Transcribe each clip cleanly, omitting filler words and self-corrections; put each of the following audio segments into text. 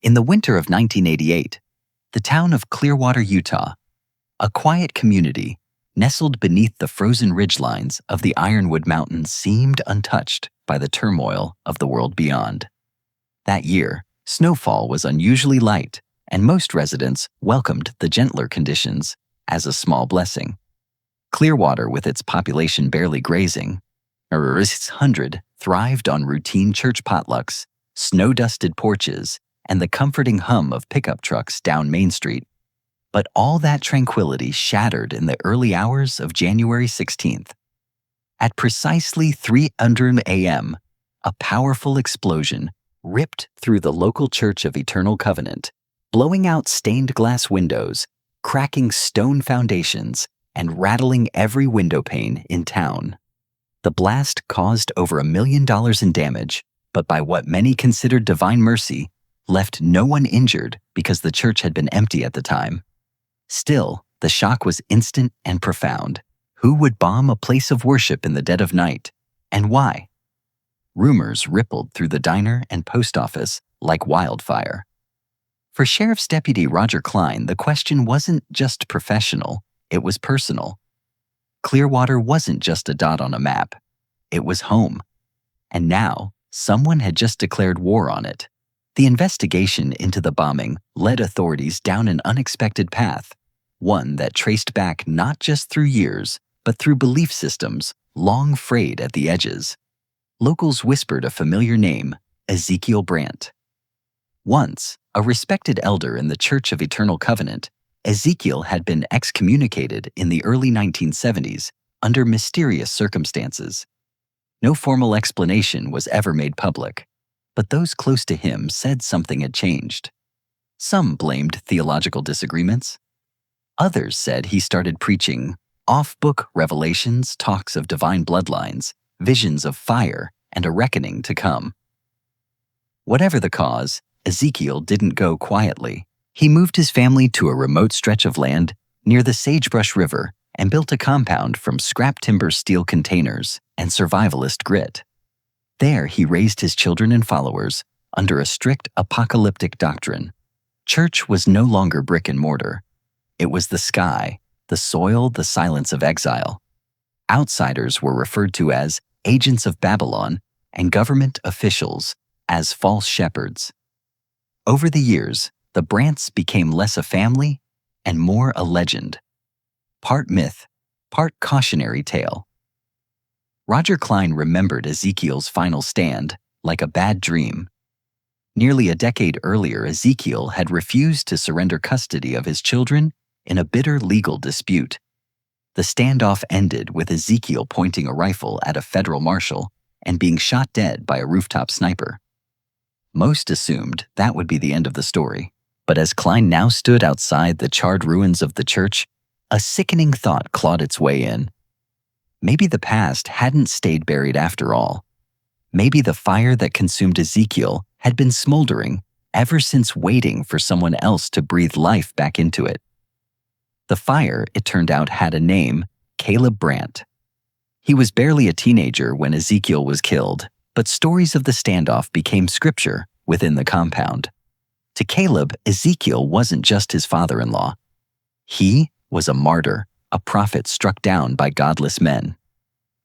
In the winter of 1988, the town of Clearwater, Utah, a quiet community nestled beneath the frozen ridgelines of the Ironwood Mountains, seemed untouched by the turmoil of the world beyond. That year, snowfall was unusually light, and most residents welcomed the gentler conditions as a small blessing. Clearwater, with its population barely grazing, 100, thrived on routine church potlucks, snow-dusted porches, and the comforting hum of pickup trucks down Main Street. But all that tranquility shattered in the early hours of January 16th. At precisely 3:00 a.m., a powerful explosion ripped through the local Church of Eternal Covenant, blowing out stained glass windows, cracking stone foundations, and rattling every window pane in town. The blast caused over $1 million in damage, but by what many considered divine mercy, left no one injured because the church had been empty at the time. Still, the shock was instant and profound. Who would bomb a place of worship in the dead of night, and why? Rumors rippled through the diner and post office like wildfire. For Sheriff's Deputy Roger Klein, the question wasn't just professional, it was personal. Clearwater wasn't just a dot on a map, it was home. And now, someone had just declared war on it. The investigation into the bombing led authorities down an unexpected path, one that traced back not just through years, but through belief systems long frayed at the edges. Locals whispered a familiar name, Ezekiel Brandt. Once, a respected elder in the Church of Eternal Covenant, Ezekiel had been excommunicated in the early 1970s under mysterious circumstances. No formal explanation was ever made public, but those close to him said something had changed. Some blamed theological disagreements. Others said he started preaching off-book revelations, talks of divine bloodlines, visions of fire, and a reckoning to come. Whatever the cause, Ezekiel didn't go quietly. He moved his family to a remote stretch of land near the Sagebrush River and built a compound from scrap timber steel containers and survivalist grit. There he raised his children and followers under a strict apocalyptic doctrine. Church was no longer brick and mortar. It was the sky, the soil, the silence of exile. Outsiders were referred to as agents of Babylon and government officials as false shepherds. Over the years, the Brandts became less a family and more a legend. Part myth, part cautionary tale. Roger Klein remembered Ezekiel's final stand like a bad dream. Nearly a decade earlier, Ezekiel had refused to surrender custody of his children in a bitter legal dispute. The standoff ended with Ezekiel pointing a rifle at a federal marshal and being shot dead by a rooftop sniper. Most assumed that would be the end of the story, but as Klein now stood outside the charred ruins of the church, a sickening thought clawed its way in. Maybe the past hadn't stayed buried after all. Maybe the fire that consumed Ezekiel had been smoldering ever since, waiting for someone else to breathe life back into it. The fire, it turned out, had a name, Caleb Brandt. He was barely a teenager when Ezekiel was killed, but stories of the standoff became scripture within the compound. To Caleb, Ezekiel wasn't just his father-in-law. He was a martyr, a prophet struck down by godless men.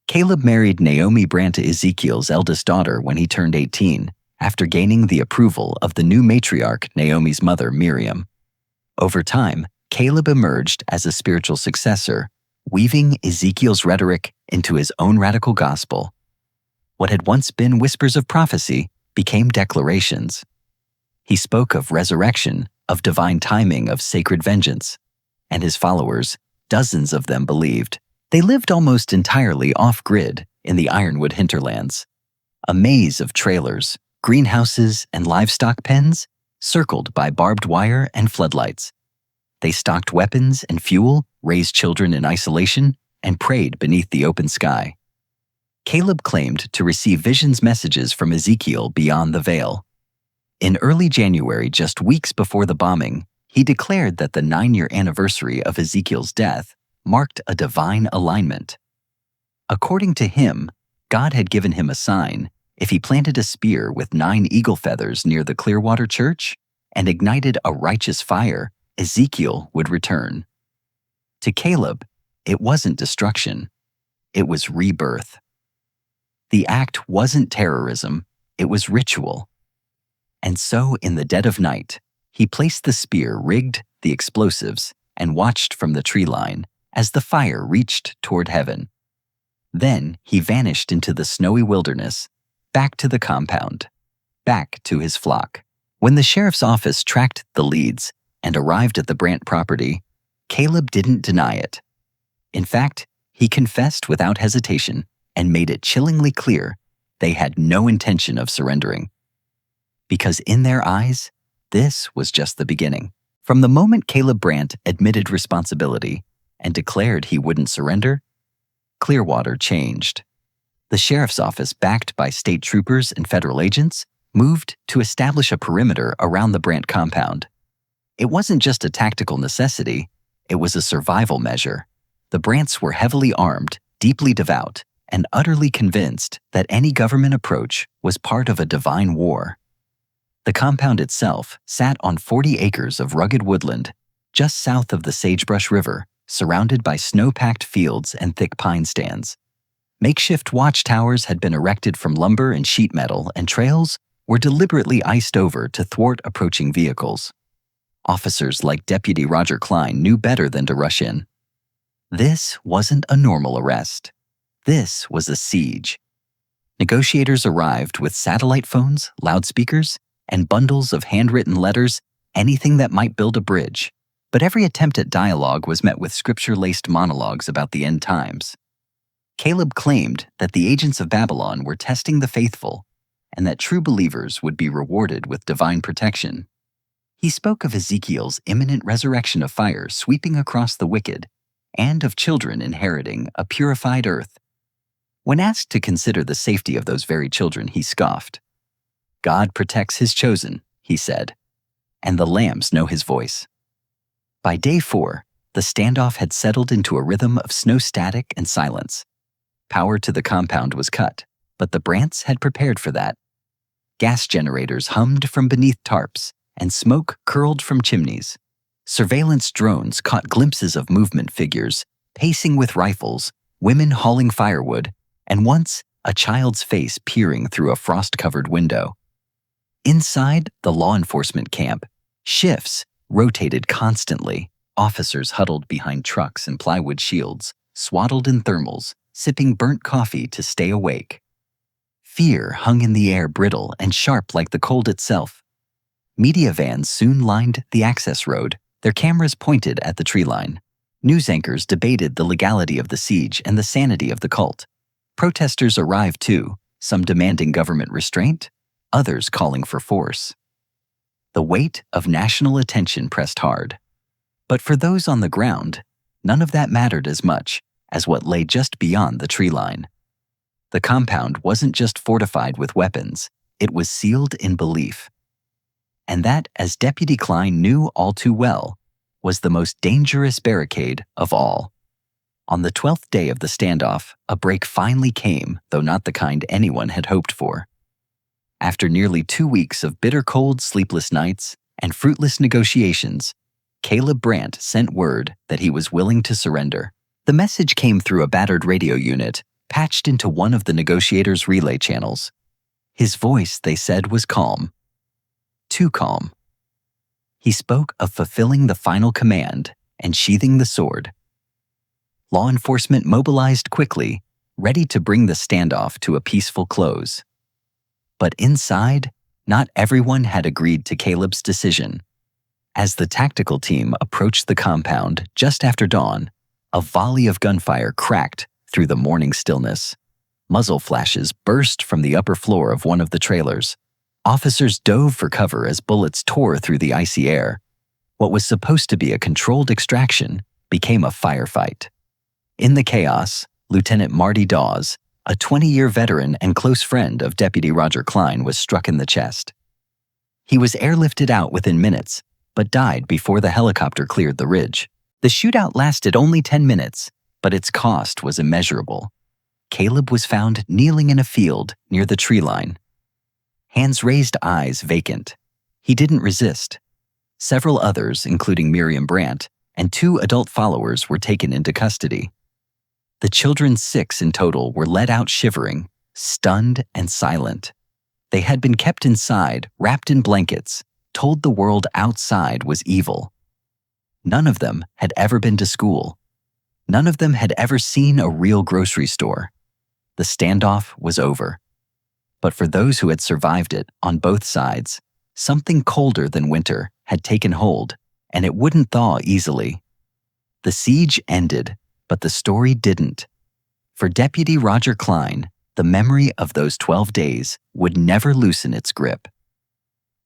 Caleb married Naomi Brandt, Ezekiel's eldest daughter, when he turned 18, after gaining the approval of the new matriarch, Naomi's mother, Miriam. Over time, Caleb emerged as a spiritual successor, weaving Ezekiel's rhetoric into his own radical gospel. What had once been whispers of prophecy became declarations. He spoke of resurrection, of divine timing, of sacred vengeance. And his followers, dozens of them, believed. They lived almost entirely off-grid in the Ironwood hinterlands. A maze of trailers, greenhouses, and livestock pens, circled by barbed wire and floodlights. They stocked weapons and fuel, raised children in isolation, and prayed beneath the open sky. Caleb claimed to receive visions messages from Ezekiel beyond the veil. In early January, just weeks before the bombing, he declared that the 9-year anniversary of Ezekiel's death marked a divine alignment. According to him, God had given him a sign if he planted a spear with 9 eagle feathers near the Clearwater Church and ignited a righteous fire, Ezekiel would return. To Caleb, it wasn't destruction. It was rebirth. The act wasn't terrorism, it was ritual. And so, in the dead of night, he placed the spear, rigged the explosives, and watched from the tree line as the fire reached toward heaven. Then he vanished into the snowy wilderness, back to the compound, back to his flock. When the sheriff's office tracked the leads and arrived at the Brandt property, Caleb didn't deny it. In fact, he confessed without hesitation and made it chillingly clear they had no intention of surrendering. Because in their eyes, this was just the beginning. From the moment Caleb Brandt admitted responsibility and declared he wouldn't surrender, Clearwater changed. The sheriff's office, backed by state troopers and federal agents, moved to establish a perimeter around the Brandt compound. It wasn't just a tactical necessity, it was a survival measure. The Brandts were heavily armed, deeply devout, and utterly convinced that any government approach was part of a divine war. The compound itself sat on 40 acres of rugged woodland, just south of the Sagebrush River, surrounded by snow-packed fields and thick pine stands. Makeshift watchtowers had been erected from lumber and sheet metal, and trails were deliberately iced over to thwart approaching vehicles. Officers like Deputy Roger Klein knew better than to rush in. This wasn't a normal arrest. This was a siege. Negotiators arrived with satellite phones, loudspeakers, and bundles of handwritten letters, anything that might build a bridge. But every attempt at dialogue was met with scripture-laced monologues about the end times. Caleb claimed that the agents of Babylon were testing the faithful and that true believers would be rewarded with divine protection. He spoke of Ezekiel's imminent resurrection of fire sweeping across the wicked and of children inheriting a purified earth. When asked to consider the safety of those very children, he scoffed. God protects his chosen, he said, and the lambs know his voice. By day 4, the standoff had settled into a rhythm of snow static and silence. Power to the compound was cut, but the Brandts had prepared for that. Gas generators hummed from beneath tarps, and smoke curled from chimneys. Surveillance drones caught glimpses of movement figures, pacing with rifles, women hauling firewood, and once a child's face peering through a frost-covered window. Inside the law enforcement camp, shifts rotated constantly, officers huddled behind trucks and plywood shields, swaddled in thermals, sipping burnt coffee to stay awake. Fear hung in the air, brittle and sharp like the cold itself. Media vans soon lined the access road, their cameras pointed at the tree line. News anchors debated the legality of the siege and the sanity of the cult. Protesters arrived too, some demanding government restraint, others calling for force. The weight of national attention pressed hard. But for those on the ground, none of that mattered as much as what lay just beyond the tree line. The compound wasn't just fortified with weapons, it was sealed in belief. And that, as Deputy Klein knew all too well, was the most dangerous barricade of all. On the 12th day of the standoff, a break finally came, though not the kind anyone had hoped for. After nearly 2 weeks of bitter cold, sleepless nights, and fruitless negotiations, Caleb Brandt sent word that he was willing to surrender. The message came through a battered radio unit, patched into one of the negotiators' relay channels. His voice, they said, was calm. Too calm. He spoke of fulfilling the final command and sheathing the sword. Law enforcement mobilized quickly, ready to bring the standoff to a peaceful close. But inside, not everyone had agreed to Caleb's decision. As the tactical team approached the compound just after dawn, a volley of gunfire cracked through the morning stillness. Muzzle flashes burst from the upper floor of one of the trailers. Officers dove for cover as bullets tore through the icy air. What was supposed to be a controlled extraction became a firefight. In the chaos, Lieutenant Marty Dawes, a 20-year veteran and close friend of Deputy Roger Klein, was struck in the chest. He was airlifted out within minutes, but died before the helicopter cleared the ridge. The shootout lasted only 10 minutes, but its cost was immeasurable. Caleb was found kneeling in a field near the tree line. Hands raised, eyes vacant. He didn't resist. Several others, including Miriam Brandt, and 2 adult followers were taken into custody. The children, 6 in total, were led out shivering, stunned and silent. They had been kept inside, wrapped in blankets, told the world outside was evil. None of them had ever been to school. None of them had ever seen a real grocery store. The standoff was over. But for those who had survived it on both sides, something colder than winter had taken hold, and it wouldn't thaw easily. The siege ended, but the story didn't. For Deputy Roger Klein, the memory of those 12 days would never loosen its grip.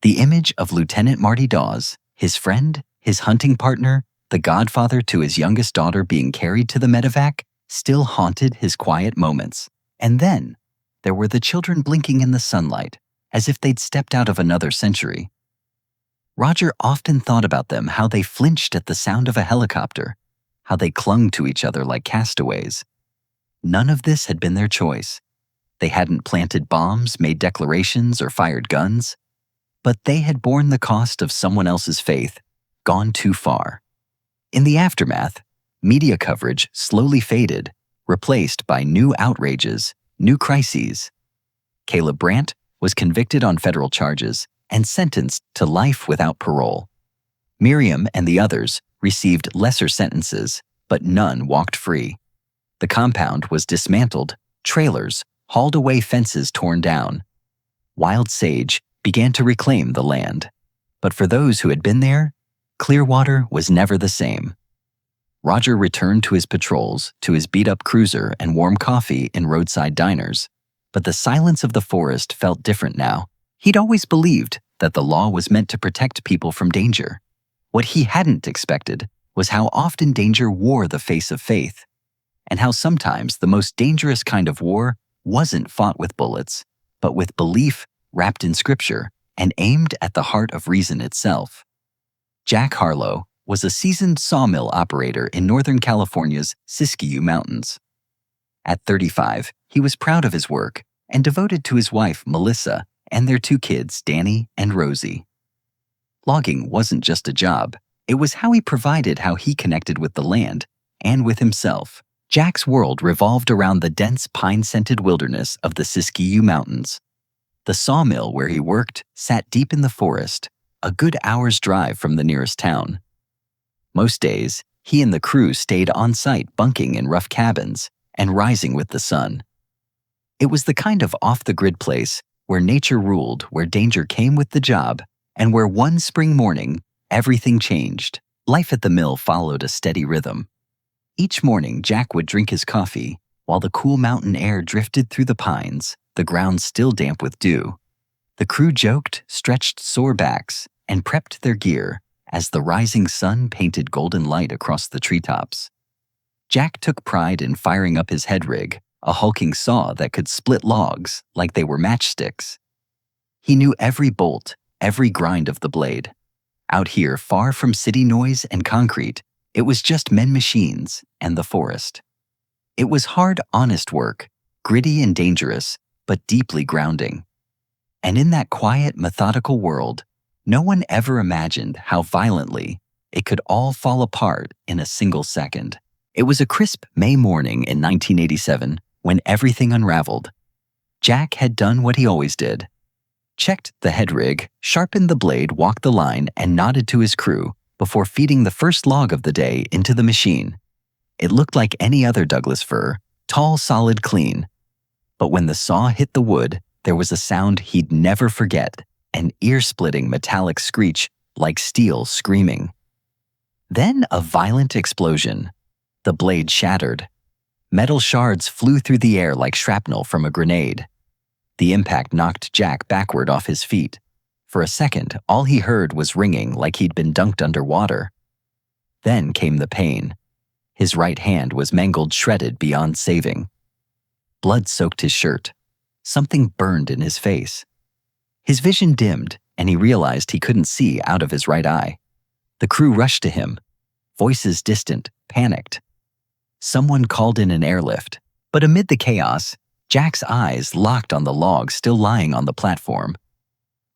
The image of Lieutenant Marty Dawes, his friend, his hunting partner, the godfather to his youngest daughter being carried to the medevac, still haunted his quiet moments. And then, there were the children blinking in the sunlight, as if they'd stepped out of another century. Roger often thought about them, how they flinched at the sound of a helicopter, how they clung to each other like castaways. None of this had been their choice. They hadn't planted bombs, made declarations, or fired guns, but they had borne the cost of someone else's faith, gone too far. In the aftermath, media coverage slowly faded, replaced by new outrages, new crises. Caleb Brandt was convicted on federal charges and sentenced to life without parole. Miriam and the others received lesser sentences, but none walked free. The compound was dismantled, trailers hauled away, fences torn down. Wild sage began to reclaim the land. But for those who had been there, Clearwater was never the same. Roger returned to his patrols, to his beat-up cruiser and warm coffee in roadside diners. But the silence of the forest felt different now. He'd always believed that the law was meant to protect people from danger. What he hadn't expected was how often danger wore the face of faith, and how sometimes the most dangerous kind of war wasn't fought with bullets, but with belief wrapped in scripture and aimed at the heart of reason itself. Jack Harlow was a seasoned sawmill operator in Northern California's Siskiyou Mountains. At 35, he was proud of his work and devoted to his wife, Melissa, and their 2 kids, Danny and Rosie. Logging wasn't just a job. It was how he provided, how he connected with the land and with himself. Jack's world revolved around the dense pine-scented wilderness of the Siskiyou Mountains. The sawmill where he worked sat deep in the forest, a good hour's drive from the nearest town. Most days, he and the crew stayed on site, bunking in rough cabins and rising with the sun. It was the kind of off-the-grid place where nature ruled, where danger came with the job, and where one spring morning, everything changed. Life at the mill followed a steady rhythm. Each morning, Jack would drink his coffee, while the cool mountain air drifted through the pines, the ground still damp with dew. The crew joked, stretched sore backs, and prepped their gear as the rising sun painted golden light across the treetops. Jack took pride in firing up his head rig, a hulking saw that could split logs like they were matchsticks. He knew every bolt, every grind of the blade. Out here, far from city noise and concrete, it was just men, machines, and the forest. It was hard, honest work, gritty and dangerous, but deeply grounding. And in that quiet, methodical world, no one ever imagined how violently it could all fall apart in a single second. It was a crisp May morning in 1987 when everything unraveled. Jack had done what he always did. Checked the head rig, sharpened the blade, walked the line, and nodded to his crew before feeding the first log of the day into the machine. It looked like any other Douglas fir, tall, solid, clean. But when the saw hit the wood, there was a sound he'd never forget, an ear-splitting metallic screech like steel screaming. Then a violent explosion. The blade shattered. Metal shards flew through the air like shrapnel from a grenade. The impact knocked Jack backward off his feet. For a second, all he heard was ringing like he'd been dunked underwater. Then came the pain. His right hand was mangled, shredded beyond saving. Blood soaked his shirt. Something burned in his face. His vision dimmed, and he realized he couldn't see out of his right eye. The crew rushed to him. Voices distant, panicked. Someone called in an airlift, but amid the chaos, Jack's eyes locked on the log still lying on the platform.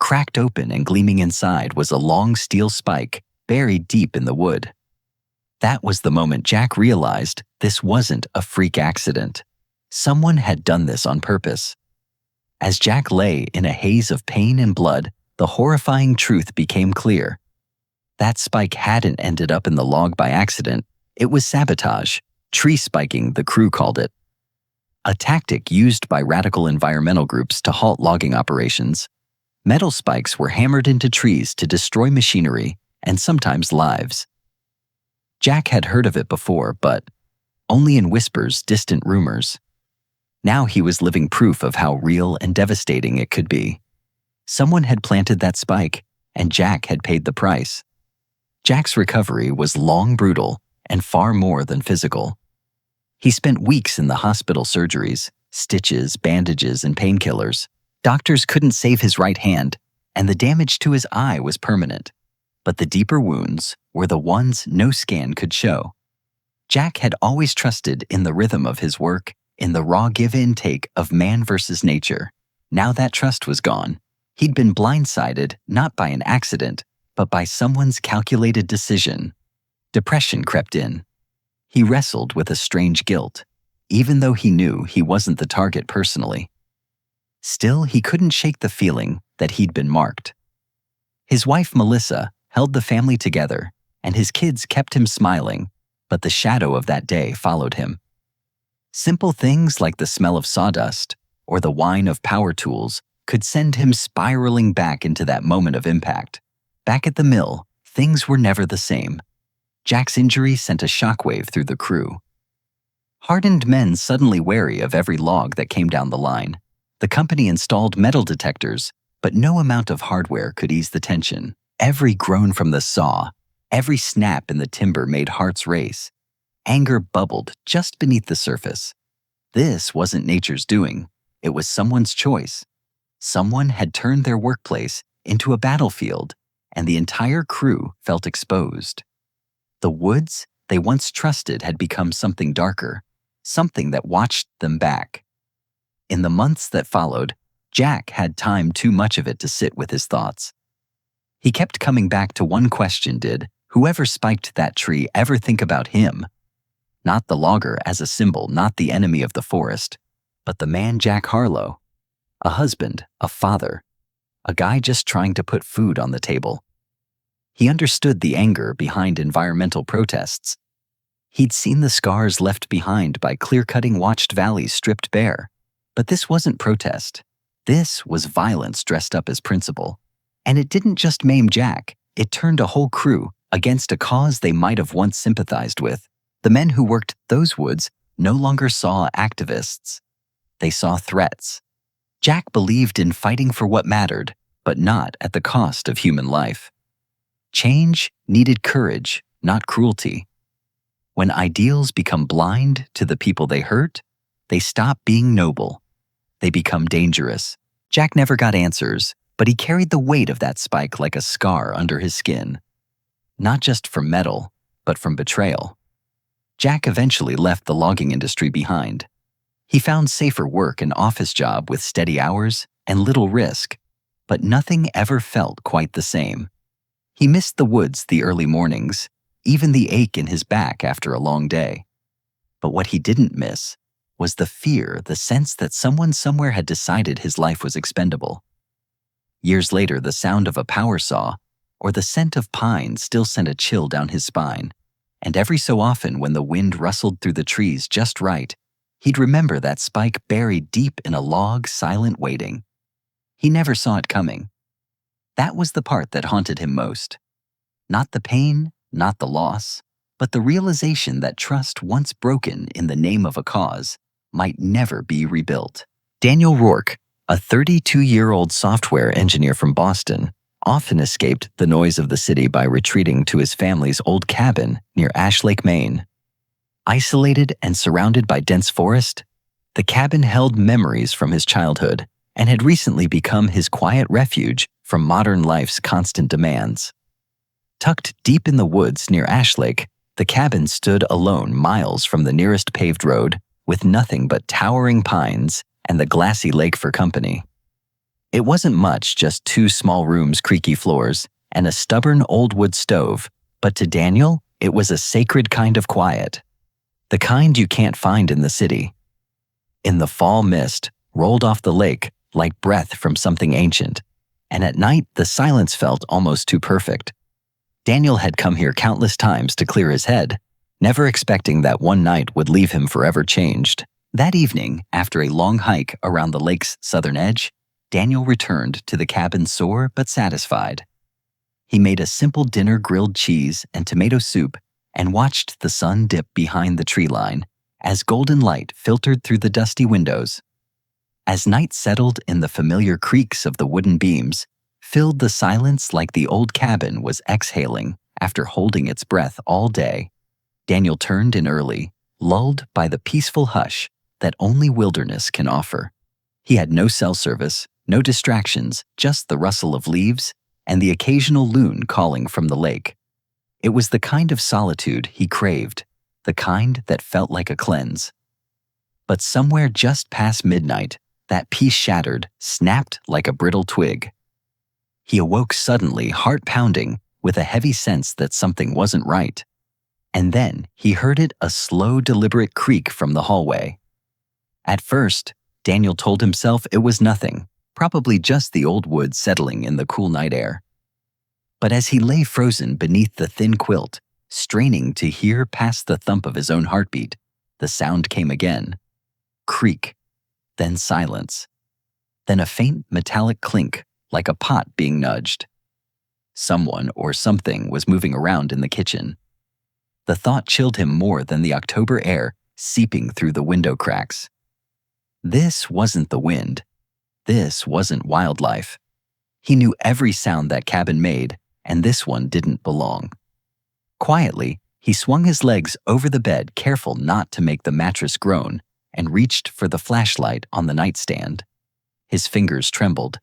Cracked open and gleaming inside was a long steel spike buried deep in the wood. That was the moment Jack realized this wasn't a freak accident. Someone had done this on purpose. As Jack lay in a haze of pain and blood, the horrifying truth became clear. That spike hadn't ended up in the log by accident. It was sabotage, tree spiking, the crew called it. A tactic used by radical environmental groups to halt logging operations. Metal spikes were hammered into trees to destroy machinery and sometimes lives. Jack had heard of it before, but only in whispers, distant rumors. Now he was living proof of how real and devastating it could be. Someone had planted that spike, and Jack had paid the price. Jack's recovery was long, brutal, and far more than physical. He spent weeks in the hospital surgeries, stitches, bandages, and painkillers. Doctors couldn't save his right hand, and the damage to his eye was permanent. But the deeper wounds were the ones no scan could show. Jack had always trusted in the rhythm of his work, in the raw give-and-take of man versus nature. Now that trust was gone. He'd been blindsided not by an accident, but by someone's calculated decision. Depression crept in. He wrestled with a strange guilt, even though he knew he wasn't the target personally. Still, he couldn't shake the feeling that he'd been marked. His wife, Melissa, held the family together, and his kids kept him smiling, but the shadow of that day followed him. Simple things like the smell of sawdust or the whine of power tools could send him spiraling back into that moment of impact. Back at the mill, things were never the same. Jack's injury sent a shockwave through the crew. Hardened men suddenly wary of every log that came down the line. The company installed metal detectors, but no amount of hardware could ease the tension. Every groan from the saw, every snap in the timber made hearts race. Anger bubbled just beneath the surface. This wasn't nature's doing. It was someone's choice. Someone had turned their workplace into a battlefield, and the entire crew felt exposed. The woods they once trusted had become something darker, something that watched them back. In the months that followed, Jack had time too much of it to sit with his thoughts. He kept coming back to one question: did whoever spiked that tree ever think about him? Not the logger as a symbol, not the enemy of the forest, but the man Jack Harlow. A husband, a father, a guy just trying to put food on the table. He understood the anger behind environmental protests. He'd seen the scars left behind by clear-cutting watched valleys stripped bare. But this wasn't protest. This was violence dressed up as principle. And it didn't just maim Jack, it turned a whole crew against a cause they might have once sympathized with. The men who worked those woods no longer saw activists. They saw threats. Jack believed in fighting for what mattered, but not at the cost of human life. Change needed courage, not cruelty. When ideals become blind to the people they hurt, they stop being noble. They become dangerous. Jack never got answers, but he carried the weight of that spike like a scar under his skin. Not just from metal, but from betrayal. Jack eventually left the logging industry behind. He found safer work, an office job with steady hours and little risk, but nothing ever felt quite the same. He missed the woods, the early mornings, even the ache in his back after a long day. But what he didn't miss was the fear, the sense that someone somewhere had decided his life was expendable. Years later, the sound of a power saw or the scent of pine still sent a chill down his spine, and every so often when the wind rustled through the trees just right, he'd remember that spike buried deep in a log, silent, waiting. He never saw it coming. That was the part that haunted him most. Not the pain, not the loss, but the realization that trust once broken in the name of a cause might never be rebuilt. Daniel Rourke, a 32-year-old software engineer from Boston, often escaped the noise of the city by retreating to his family's old cabin near Ash Lake, Maine. Isolated and surrounded by dense forest, the cabin held memories from his childhood and had recently become his quiet refuge from modern life's constant demands. Tucked deep in the woods near Ash Lake, the cabin stood alone miles from the nearest paved road, with nothing but towering pines and the glassy lake for company. It wasn't much, just 2 small rooms, creaky floors, and a stubborn old wood stove, but to Daniel, it was a sacred kind of quiet. The kind you can't find in the city. In the fall, mist rolled off the lake like breath from something ancient, and at night the silence felt almost too perfect. Daniel had come here countless times to clear his head, never expecting that one night would leave him forever changed. That evening, after a long hike around the lake's southern edge, Daniel returned to the cabin sore but satisfied. He made a simple dinner, grilled cheese and tomato soup, and watched the sun dip behind the tree line as golden light filtered through the dusty windows. As night settled in, the familiar creaks of the wooden beams filled the silence like the old cabin was exhaling after holding its breath all day. Daniel turned in early, lulled by the peaceful hush that only wilderness can offer. He had no cell service, no distractions, just the rustle of leaves and the occasional loon calling from the lake. It was the kind of solitude he craved, the kind that felt like a cleanse. But somewhere just past midnight, that peace shattered, snapped like a brittle twig. He awoke suddenly, heart pounding, with a heavy sense that something wasn't right. And then he heard it, a slow, deliberate creak from the hallway. At first, Daniel told himself it was nothing, probably just the old wood settling in the cool night air. But as he lay frozen beneath the thin quilt, straining to hear past the thump of his own heartbeat, the sound came again. Creak, then silence, then a faint metallic clink like a pot being nudged. Someone or something was moving around in the kitchen. The thought chilled him more than the October air seeping through the window cracks. This wasn't the wind. This wasn't wildlife. He knew every sound that cabin made, and this one didn't belong. Quietly, he swung his legs over the bed, careful not to make the mattress groan, and reached for the flashlight on the nightstand. His fingers trembled.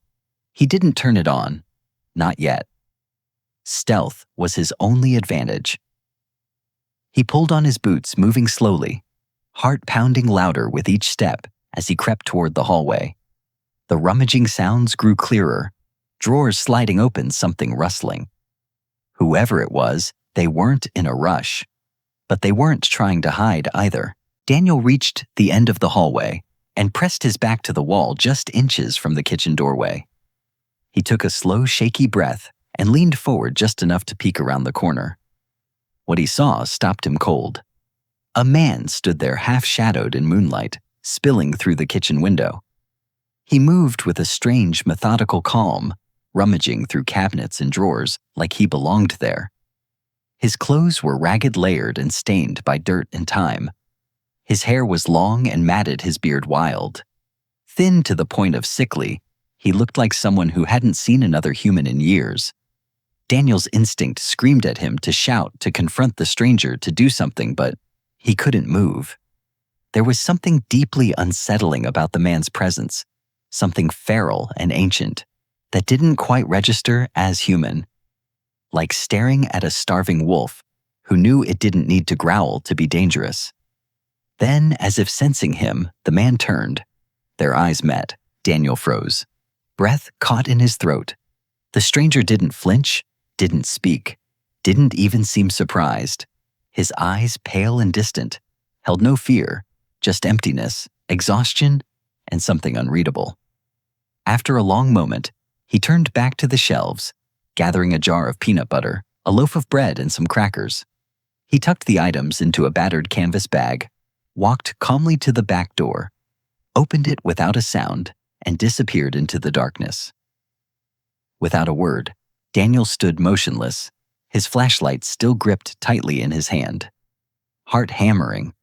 He didn't turn it on. Not yet. Stealth was his only advantage. He pulled on his boots, moving slowly, heart pounding louder with each step as he crept toward the hallway. The rummaging sounds grew clearer, drawers sliding open, something rustling. Whoever it was, they weren't in a rush. But they weren't trying to hide either. Daniel reached the end of the hallway and pressed his back to the wall just inches from the kitchen doorway. He took a slow, shaky breath and leaned forward just enough to peek around the corner. What he saw stopped him cold. A man stood there, half-shadowed in moonlight, spilling through the kitchen window. He moved with a strange, methodical calm, rummaging through cabinets and drawers like he belonged there. His clothes were ragged, layered, and stained by dirt and time. His hair was long and matted, his beard wild. Thin to the point of sickly, he looked like someone who hadn't seen another human in years. Daniel's instinct screamed at him to shout, to confront the stranger, to do something, but he couldn't move. There was something deeply unsettling about the man's presence, something feral and ancient, that didn't quite register as human. Like staring at a starving wolf who knew it didn't need to growl to be dangerous. Then, as if sensing him, the man turned. Their eyes met. Daniel froze. Breath caught in his throat. The stranger didn't flinch, didn't speak, didn't even seem surprised. His eyes, pale and distant, held no fear, just emptiness, exhaustion, and something unreadable. After a long moment, he turned back to the shelves, gathering a jar of peanut butter, a loaf of bread, and some crackers. He tucked the items into a battered canvas bag, walked calmly to the back door, opened it without a sound, and disappeared into the darkness. Without a word, Daniel stood motionless, his flashlight still gripped tightly in his hand. Heart hammering.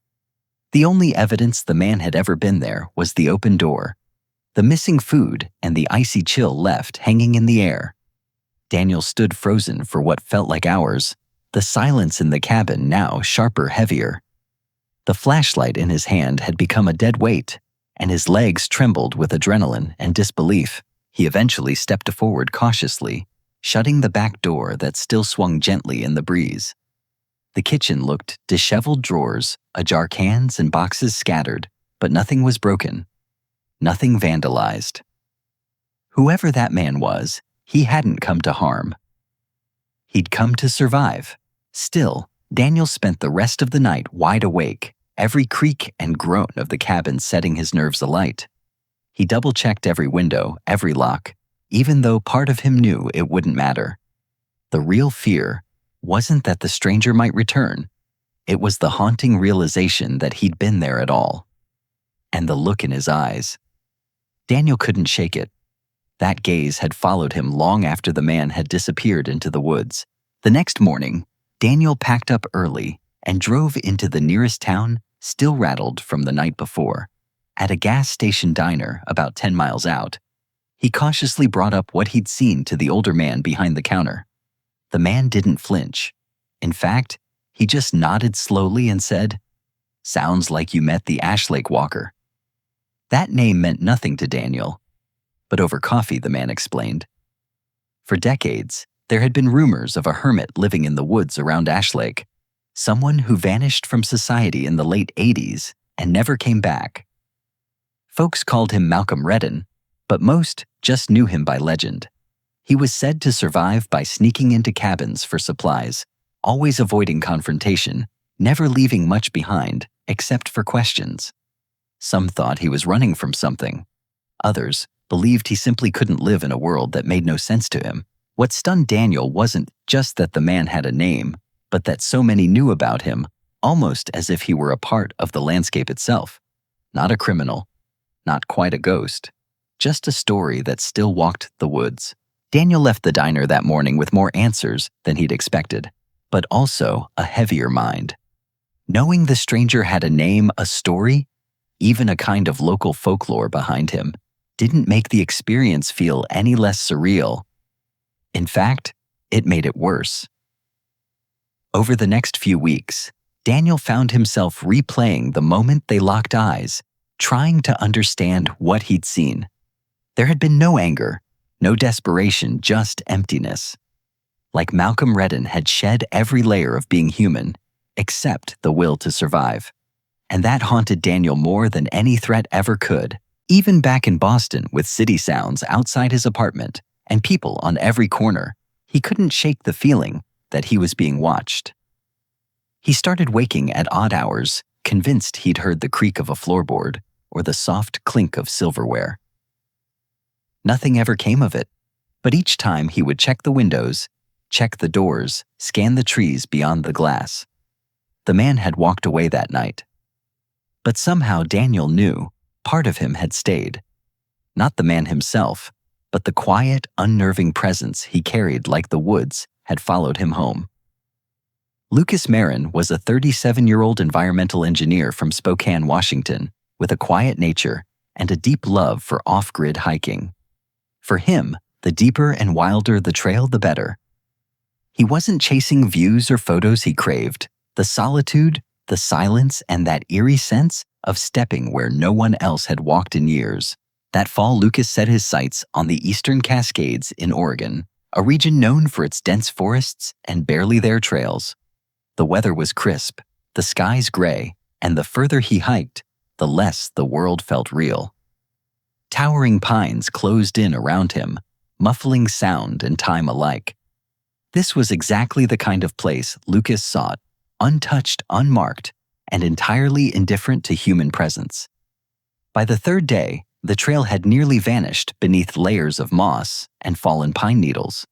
The only evidence the man had ever been there was the open door, the missing food, and the icy chill left hanging in the air. Daniel stood frozen for what felt like hours, the silence in the cabin now sharper, heavier. The flashlight in his hand had become a dead weight, and his legs trembled with adrenaline and disbelief. He eventually stepped forward cautiously, shutting the back door that still swung gently in the breeze. The kitchen looked disheveled, drawers, ajar, cans, and boxes scattered, but nothing was broken. Nothing vandalized. Whoever that man was, he hadn't come to harm. He'd come to survive. Still, Daniel spent the rest of the night wide awake, every creak and groan of the cabin setting his nerves alight. He double-checked every window, every lock, even though part of him knew it wouldn't matter. The real fear wasn't that the stranger might return. It was the haunting realization that he'd been there at all. And the look in his eyes. Daniel couldn't shake it. That gaze had followed him long after the man had disappeared into the woods. The next morning, Daniel packed up early and drove into the nearest town, still rattled from the night before. At a gas station diner about 10 miles out, he cautiously brought up what he'd seen to the older man behind the counter. The man didn't flinch. In fact, he just nodded slowly and said, "Sounds like you met the Ashlake Walker." That name meant nothing to Daniel. But over coffee, the man explained. For decades, there had been rumors of a hermit living in the woods around Ashlake, someone who vanished from society in the late 80s and never came back. Folks called him Malcolm Redden, but most just knew him by legend. He was said to survive by sneaking into cabins for supplies, always avoiding confrontation, never leaving much behind except for questions. Some thought he was running from something. Others believed he simply couldn't live in a world that made no sense to him. What stunned Daniel wasn't just that the man had a name, but that so many knew about him, almost as if he were a part of the landscape itself. Not a criminal, not quite a ghost, just a story that still walked the woods. Daniel left the diner that morning with more answers than he'd expected, but also a heavier mind. Knowing the stranger had a name, a story, even a kind of local folklore behind him, didn't make the experience feel any less surreal. In fact, it made it worse. Over the next few weeks, Daniel found himself replaying the moment they locked eyes, trying to understand what he'd seen. There had been no anger, no desperation, just emptiness. Like Malcolm Redden had shed every layer of being human, except the will to survive. And that haunted Daniel more than any threat ever could. Even back in Boston, with city sounds outside his apartment and people on every corner, he couldn't shake the feeling that he was being watched. He started waking at odd hours, convinced he'd heard the creak of a floorboard or the soft clink of silverware. Nothing ever came of it, but each time he would check the windows, check the doors, scan the trees beyond the glass. The man had walked away that night. But somehow Daniel knew part of him had stayed. Not the man himself, but the quiet, unnerving presence he carried like the woods had followed him home. Lucas Marin was a 37-year-old environmental engineer from Spokane, Washington, with a quiet nature and a deep love for off-grid hiking. For him, the deeper and wilder the trail, the better. He wasn't chasing views or photos he craved. The solitude, the silence, and that eerie sense of stepping where no one else had walked in years. That fall, Lucas set his sights on the Eastern Cascades in Oregon, a region known for its dense forests and barely there trails. The weather was crisp, the skies gray, and the further he hiked, the less the world felt real. Towering pines closed in around him, muffling sound and time alike. This was exactly the kind of place Lucas sought, untouched, unmarked, and entirely indifferent to human presence. By the third day, the trail had nearly vanished beneath layers of moss and fallen pine needles.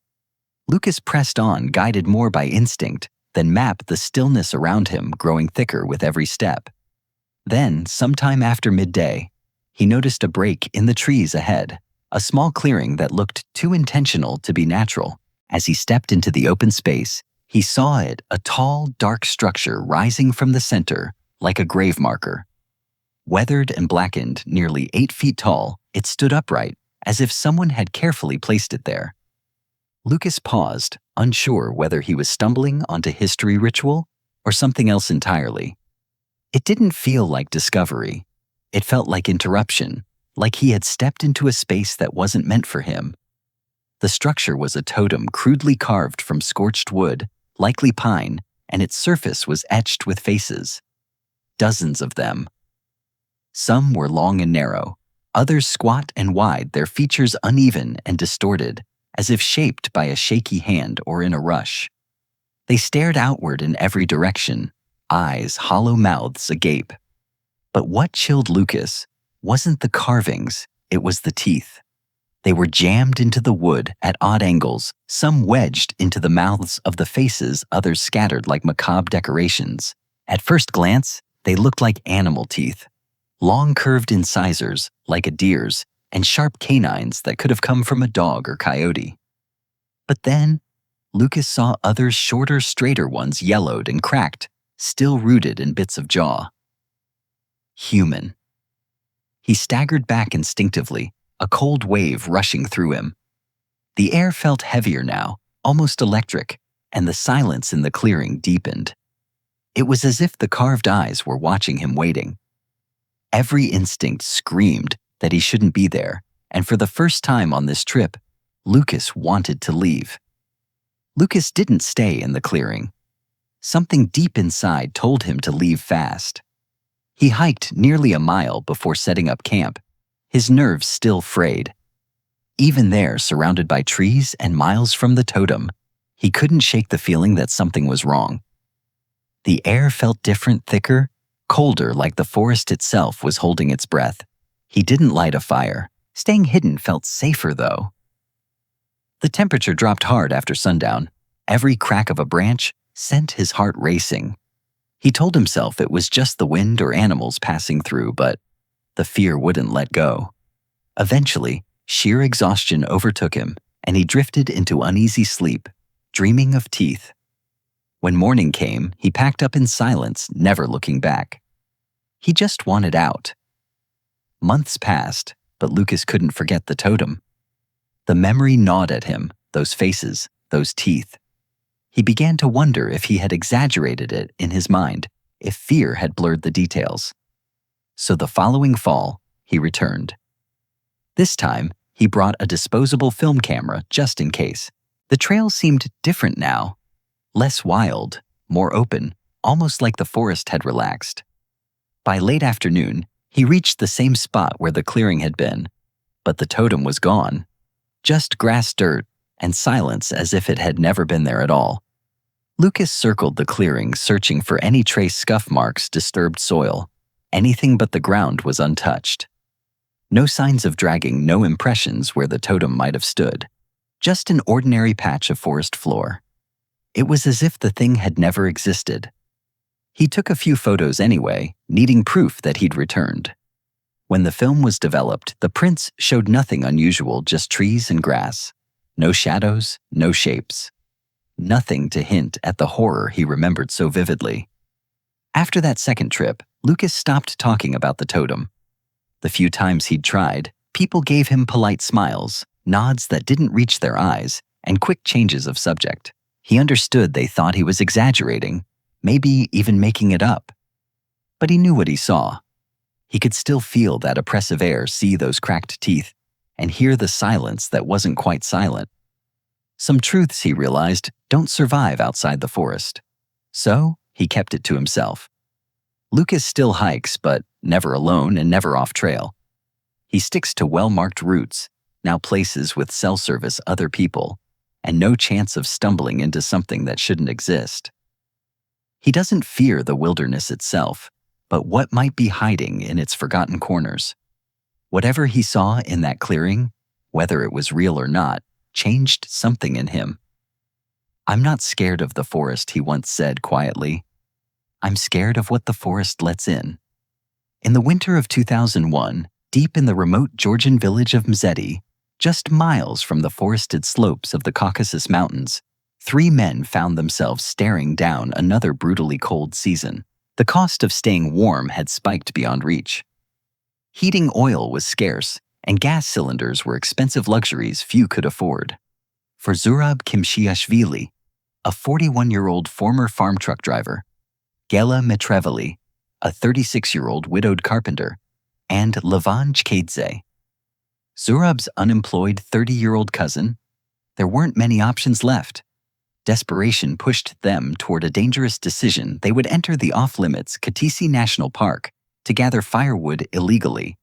Lucas pressed on, guided more by instinct than map, the stillness around him growing thicker with every step. Then, sometime after midday, he noticed a break in the trees ahead, a small clearing that looked too intentional to be natural. As he stepped into the open space, he saw it, a tall, dark structure rising from the center like a grave marker. Weathered and blackened, nearly 8 feet tall, it stood upright, as if someone had carefully placed it there. Lucas paused, unsure whether he was stumbling onto history ritual or something else entirely. It didn't feel like discovery. It felt like interruption, like he had stepped into a space that wasn't meant for him. The structure was a totem crudely carved from scorched wood, likely pine, and its surface was etched with faces. Dozens of them. Some were long and narrow, Others squat and wide, their features uneven and distorted, as if shaped by a shaky hand or in a rush. They stared outward in every direction, eyes, hollow mouths agape. But what chilled Lucas wasn't the carvings, it was the teeth. They were jammed into the wood at odd angles, some wedged into the mouths of the faces, others scattered like macabre decorations. At first glance, they looked like animal teeth, long curved incisors like a deer's, and sharp canines that could have come from a dog or coyote. But then, Lucas saw others, shorter, straighter ones, yellowed and cracked, still rooted in bits of jaw. Human. He staggered back instinctively, a cold wave rushing through him. The air felt heavier now, almost electric, and the silence in the clearing deepened. It was as if the carved eyes were watching him, waiting. Every instinct screamed that he shouldn't be there, and for the first time on this trip, Lucas wanted to leave. Lucas didn't stay in the clearing. Something deep inside told him to leave fast. He hiked nearly a mile before setting up camp, his nerves still frayed. Even there, surrounded by trees and miles from the totem, he couldn't shake the feeling that something was wrong. The air felt different, thicker, colder, like the forest itself was holding its breath. He didn't light a fire. Staying hidden felt safer, though. The temperature dropped hard after sundown. Every crack of a branch sent his heart racing. He told himself it was just the wind or animals passing through, but the fear wouldn't let go. Eventually, sheer exhaustion overtook him, and he drifted into uneasy sleep, dreaming of teeth. When morning came, he packed up in silence, never looking back. He just wanted out. Months passed, but Lucas couldn't forget the totem. The memory gnawed at him, those faces, those teeth. He began to wonder if he had exaggerated it in his mind, if fear had blurred the details. So the following fall, he returned. This time, he brought a disposable film camera just in case. The trail seemed different now, less wild, more open, almost like the forest had relaxed. By late afternoon, he reached the same spot where the clearing had been, but the totem was gone. Just grass, dirt, and silence as if it had never been there at all. Lucas circled the clearing, searching for any trace, scuff marks, disturbed soil. Anything but the ground was untouched. No signs of dragging, no impressions where the totem might have stood. Just an ordinary patch of forest floor. It was as if the thing had never existed. He took a few photos anyway, needing proof that he'd returned. When the film was developed, the prints showed nothing unusual, just trees and grass. No shadows, no shapes. Nothing to hint at the horror he remembered so vividly. After that second trip, Lucas stopped talking about the totem. The few times he'd tried, people gave him polite smiles, nods that didn't reach their eyes, and quick changes of subject. He understood they thought he was exaggerating, maybe even making it up. But he knew what he saw. He could still feel that oppressive air, see those cracked teeth, and hear the silence that wasn't quite silent. Some truths, he realized, don't survive outside the forest. So, he kept it to himself. Lucas still hikes, but never alone and never off trail. He sticks to well-marked routes, now places with cell service, other people, and no chance of stumbling into something that shouldn't exist. He doesn't fear the wilderness itself, but what might be hiding in its forgotten corners. Whatever he saw in that clearing, whether it was real or not, changed something in him. "I'm not scared of the forest," he once said quietly. "I'm scared of what the forest lets in." In the winter of 2001, deep in the remote Georgian village of Mzeti, just miles from the forested slopes of the Caucasus Mountains, 3 men found themselves staring down another brutally cold season. The cost of staying warm had spiked beyond reach. Heating oil was scarce, and gas cylinders were expensive luxuries few could afford. For Zurab Kimshiashvili, a 41-year-old former farm truck driver, Gela Mitreveli, a 36-year-old widowed carpenter, and Levan Chkadze, Zurab's unemployed 30-year-old cousin, there weren't many options left. Desperation pushed them toward a dangerous decision. They would enter the off-limits Katisi National Park to gather firewood illegally.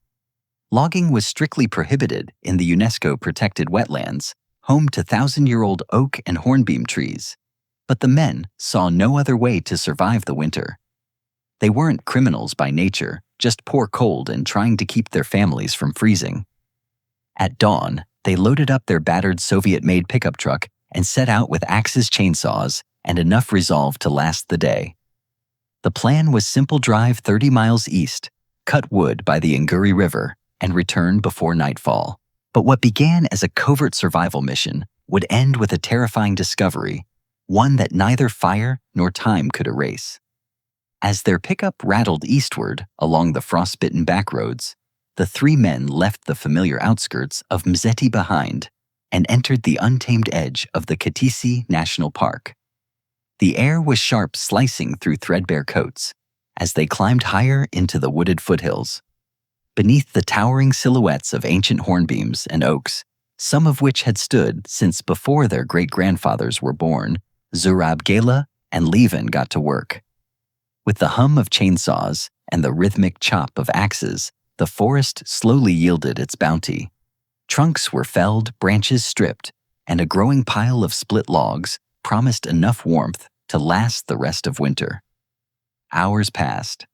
Logging was strictly prohibited in the UNESCO-protected wetlands, home to thousand-year-old oak and hornbeam trees. But the men saw no other way to survive the winter. They weren't criminals by nature, just poor cold and trying to keep their families from freezing. At dawn, they loaded up their battered Soviet-made pickup truck and set out with axes, chainsaws, and enough resolve to last the day. The plan was simple: drive 30 miles east, cut wood by the Nguri River, and return before nightfall. But what began as a covert survival mission would end with a terrifying discovery, one that neither fire nor time could erase. As their pickup rattled eastward along the frostbitten backroads, the three men left the familiar outskirts of Mzeti behind and entered the untamed edge of the Katisi National Park. The air was sharp, slicing through threadbare coats as they climbed higher into the wooded foothills. Beneath the towering silhouettes of ancient hornbeams and oaks, some of which had stood since before their great-grandfathers were born, Zurab, Gela, and Levin got to work. With the hum of chainsaws and the rhythmic chop of axes, the forest slowly yielded its bounty. Trunks were felled, branches stripped, and a growing pile of split logs promised enough warmth to last the rest of winter. Hours passed.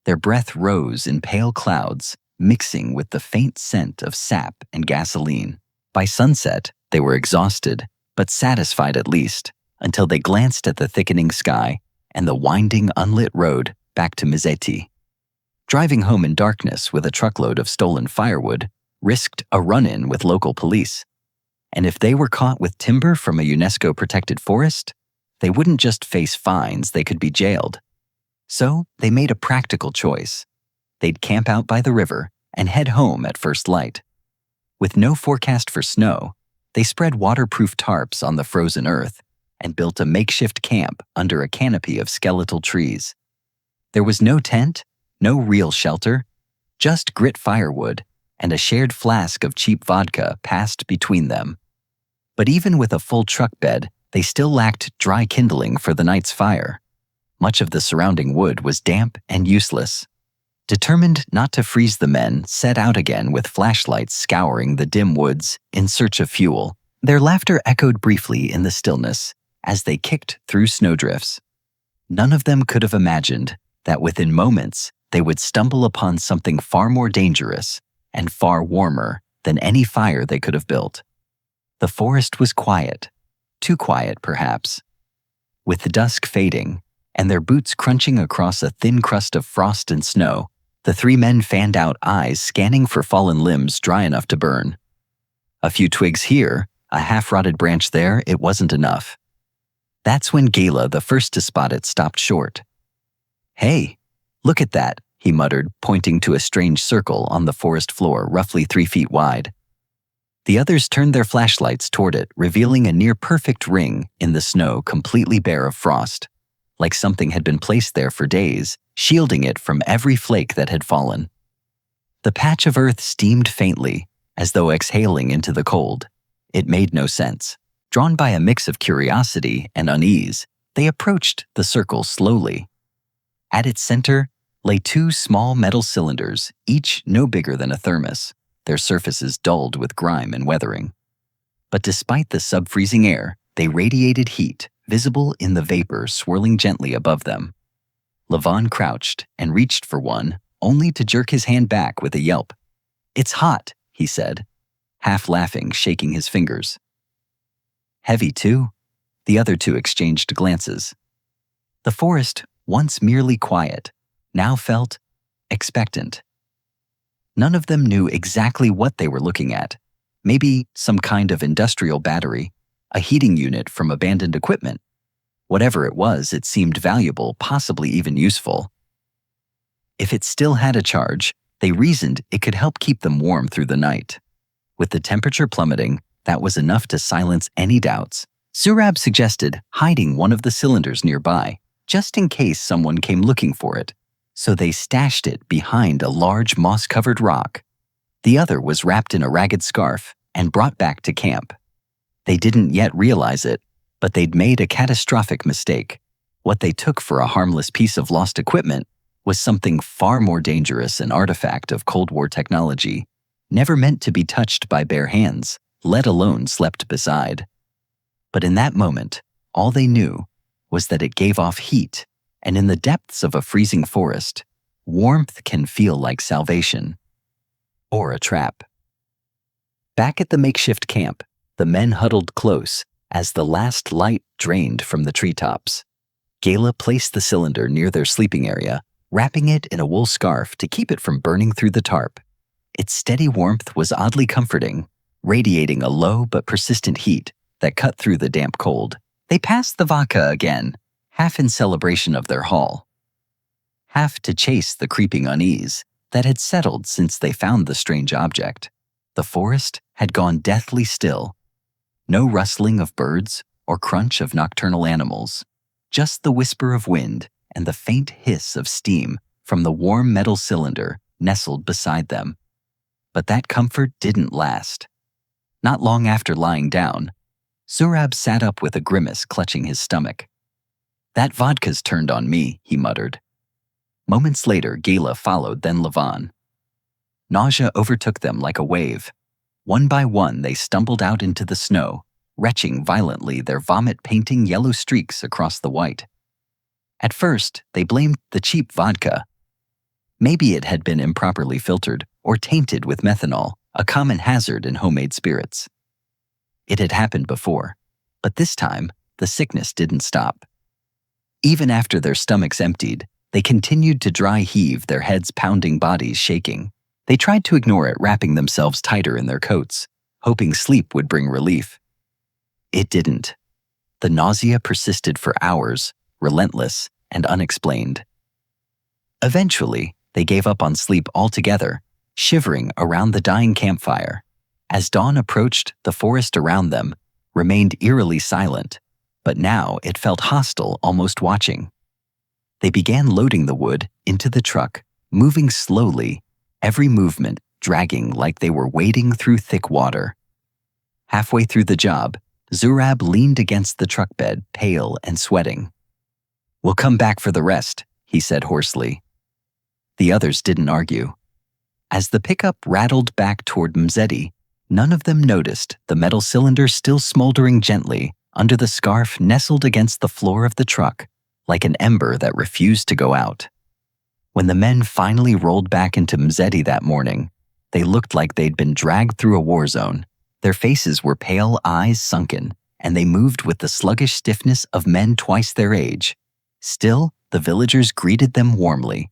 Their breath rose in pale clouds, mixing with the faint scent of sap and gasoline. By sunset, they were exhausted, but satisfied at least, until they glanced at the thickening sky and the winding, unlit road back to Mzeti. Driving home in darkness with a truckload of stolen firewood risked a run-in with local police. And if they were caught with timber from a UNESCO-protected forest, they wouldn't just face fines, they could be jailed. So they made a practical choice. They'd camp out by the river and head home at first light. With no forecast for snow, they spread waterproof tarps on the frozen earth and built a makeshift camp under a canopy of skeletal trees. There was no tent, no real shelter, just grit firewood and a shared flask of cheap vodka passed between them. But even with a full truck bed, they still lacked dry kindling for the night's fire. Much of the surrounding wood was damp and useless. Determined not to freeze, the men set out again with flashlights scouring the dim woods in search of fuel. Their laughter echoed briefly in the stillness as they kicked through snowdrifts. None of them could have imagined that within moments they would stumble upon something far more dangerous and far warmer than any fire they could have built. The forest was quiet, too quiet perhaps. With the dusk fading and their boots crunching across a thin crust of frost and snow, the three men fanned out, eyes scanning for fallen limbs dry enough to burn. A few twigs here, a half-rotted branch there, it wasn't enough. That's when Gela, the first to spot it, stopped short. "Hey, look at that," he muttered, pointing to a strange circle on the forest floor roughly 3 feet wide. The others turned their flashlights toward it, revealing a near-perfect ring in the snow completely bare of frost, like something had been placed there for days, shielding it from every flake that had fallen. The patch of earth steamed faintly, as though exhaling into the cold. It made no sense. Drawn by a mix of curiosity and unease, they approached the circle slowly. At its center lay 2 small metal cylinders, each no bigger than a thermos, their surfaces dulled with grime and weathering. But despite the sub-freezing air, they radiated heat, visible in the vapor swirling gently above them. Levon crouched and reached for one, only to jerk his hand back with a yelp. "It's hot," he said, half laughing, shaking his fingers. "Heavy, too?" The other 2 exchanged glances. The forest, once merely quiet, now felt expectant. None of them knew exactly what they were looking at. Maybe some kind of industrial battery, a heating unit from abandoned equipment. Whatever it was, it seemed valuable, possibly even useful. If it still had a charge, they reasoned it could help keep them warm through the night. With the temperature plummeting, that was enough to silence any doubts. Zurab suggested hiding one of the cylinders nearby, just in case someone came looking for it. So they stashed it behind a large moss-covered rock. The other was wrapped in a ragged scarf and brought back to camp. They didn't yet realize it, but they'd made a catastrophic mistake. What they took for a harmless piece of lost equipment was something far more dangerous, an artifact of Cold War technology never meant to be touched by bare hands, let alone slept beside. But in that moment, all they knew was that it gave off heat, and in the depths of a freezing forest, warmth can feel like salvation. Or a trap. Back at the makeshift camp, the men huddled close as the last light drained from the treetops. Gayla placed the cylinder near their sleeping area, wrapping it in a wool scarf to keep it from burning through the tarp. Its steady warmth was oddly comforting, radiating a low but persistent heat that cut through the damp cold. They passed the vodka again, half in celebration of their haul, half to chase the creeping unease that had settled since they found the strange object. The forest had gone deathly still. No rustling of birds or crunch of nocturnal animals, just the whisper of wind and the faint hiss of steam from the warm metal cylinder nestled beside them. But that comfort didn't last. Not long after lying down, Zurab sat up with a grimace clutching his stomach. "That vodka's turned on me," he muttered. Moments later, Gayla followed, then Lavan. Nausea overtook them like a wave. One by one, they stumbled out into the snow, retching violently, their vomit painting yellow streaks across the white. At first, they blamed the cheap vodka. Maybe it had been improperly filtered or tainted with methanol, a common hazard in homemade spirits. It had happened before, but this time, the sickness didn't stop. Even after their stomachs emptied, they continued to dry heave, their heads pounding, bodies shaking. They tried to ignore it, wrapping themselves tighter in their coats, hoping sleep would bring relief. It didn't. The nausea persisted for hours, relentless and unexplained. Eventually, they gave up on sleep altogether, shivering around the dying campfire. As dawn approached, the forest around them remained eerily silent, but now it felt hostile, almost watching. They began loading the wood into the truck, moving slowly, every movement dragging like they were wading through thick water. Halfway through the job, Zurab leaned against the truck bed, pale and sweating. "We'll come back for the rest," he said hoarsely. The others didn't argue. As the pickup rattled back toward Mzeti, none of them noticed the metal cylinder still smoldering gently under the scarf nestled against the floor of the truck, like an ember that refused to go out. When the men finally rolled back into Mzeti that morning, they looked like they'd been dragged through a war zone. Their faces were pale, eyes sunken, and they moved with the sluggish stiffness of men twice their age. Still, the villagers greeted them warmly,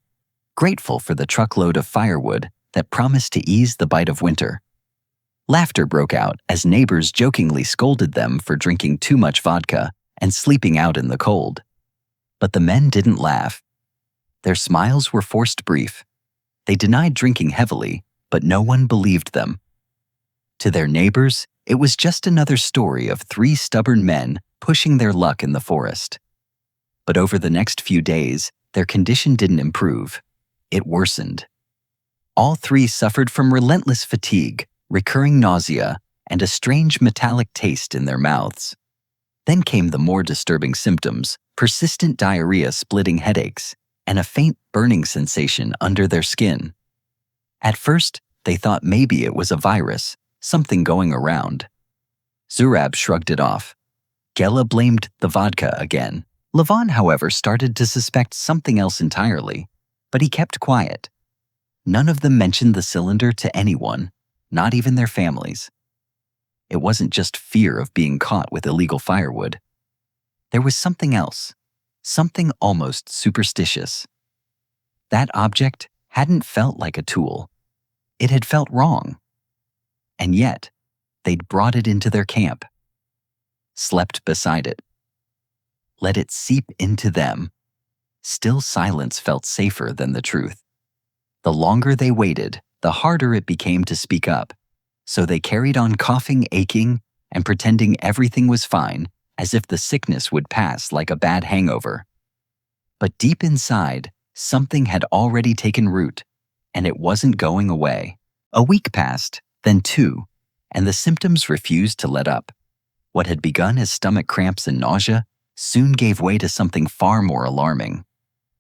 grateful for the truckload of firewood that promised to ease the bite of winter. Laughter broke out as neighbors jokingly scolded them for drinking too much vodka and sleeping out in the cold. But the men didn't laugh. Their smiles were forced brief. They denied drinking heavily, but no one believed them. To their neighbors, it was just another story of three stubborn men pushing their luck in the forest. But over the next few days, their condition didn't improve. It worsened. All three suffered from relentless fatigue, recurring nausea, and a strange metallic taste in their mouths. Then came the more disturbing symptoms: persistent diarrhea, splitting headaches, and a faint burning sensation under their skin. At first, they thought maybe it was a virus, something going around. Zurab shrugged it off. Gela blamed the vodka again. Lavan, however, started to suspect something else entirely, but he kept quiet. None of them mentioned the cylinder to anyone, not even their families. It wasn't just fear of being caught with illegal firewood. There was something else, something almost superstitious. That object hadn't felt like a tool. It had felt wrong. And yet, they'd brought it into their camp, slept beside it, let it seep into them. Still, silence felt safer than the truth. The longer they waited, the harder it became to speak up. So they carried on coughing, aching, and pretending everything was fine, as if the sickness would pass like a bad hangover. But deep inside, something had already taken root, and it wasn't going away. A week passed, then two, and the symptoms refused to let up. What had begun as stomach cramps and nausea soon gave way to something far more alarming.